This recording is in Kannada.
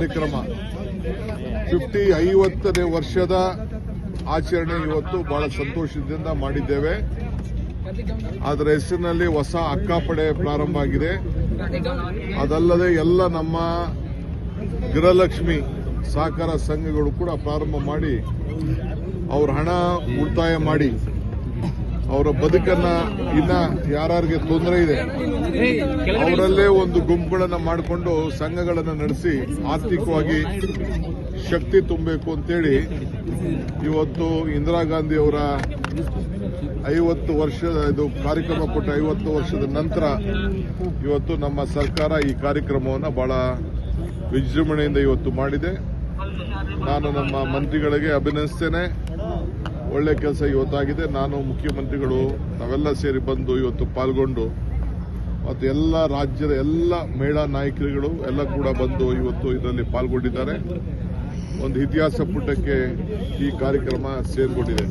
ಕಾರ್ಯಕ್ರಮ 50ನೇ ವರ್ಷದ ಆಚರಣೆ ಇವತ್ತು ಬಹಳ ಸಂತೋಷದಿಂದ ಮಾಡಿದ್ದೇವೆ. ಅದರ ಹೆಸರಿನಲ್ಲಿ ಹೊಸ ಅಕ್ಕಪಡೆ ಪ್ರಾರಂಭ ಆಗಿದೆ. ಅದಲ್ಲದೆ ಎಲ್ಲ ನಮ್ಮ ಗೃಹಲಕ್ಷ್ಮಿ ಸಹಕಾರ ಸಂಘಗಳು ಕೂಡ ಪ್ರಾರಂಭ ಮಾಡಿ ಅವರ ಹಣ ಉಳಿತಾಯ ಮಾಡಿ ಅವರ ಬದುಕನ್ನ ಇನ್ನ ಯಾರಿಗೆ ತೊಂದರೆ ಇದೆ ಅವರಲ್ಲೇ ಒಂದು ಗುಂಪುಗಳನ್ನು ಮಾಡಿಕೊಂಡು ಸಂಘಗಳನ್ನು ನಡೆಸಿ ಆರ್ಥಿಕವಾಗಿ ಶಕ್ತಿ ತುಂಬಬೇಕು ಅಂತೇಳಿ ಇವತ್ತು ಇಂದಿರಾ ಗಾಂಧಿ ಅವರ 50 ವರ್ಷದ ಇದು ಕಾರ್ಯಕ್ರಮ ಕೊಟ್ಟ 50 ವರ್ಷದ ನಂತರ ಇವತ್ತು ನಮ್ಮ ಸರ್ಕಾರ ಈ ಕಾರ್ಯಕ್ರಮವನ್ನು ಬಹಳ ವಿಜೃಂಭಣೆಯಿಂದ ಇವತ್ತು ಮಾಡಿದೆ. ನಾನು ನಮ್ಮ ಮಂತ್ರಿಗಳಿಗೆ ಅಭಿನಂದಿಸ್ತೇನೆ. ಒಳ್ಳೆ ಕೆಲಸ ಇವತ್ತಾಗಿದೆ. ನಾನು ಮುಖ್ಯಮಂತ್ರಿಗಳು ನಾವೆಲ್ಲ ಸೇರಿ ಬಂದು ಇವತ್ತು ಪಾಲ್ಗೊಂಡು ಮತ್ತು ಎಲ್ಲ ರಾಜ್ಯದ ಎಲ್ಲ ಮಹಿಳಾ ನಾಯಕರುಗಳು ಎಲ್ಲ ಕೂಡ ಬಂದು ಇವತ್ತು ಇದರಲ್ಲಿ ಪಾಲ್ಗೊಂಡಿದ್ದಾರೆ. ಒಂದು ಇತಿಹಾಸ ಪುಟಕ್ಕೆ ಈ ಕಾರ್ಯಕ್ರಮ ಸೇರ್ಕೊಂಡಿದೆ.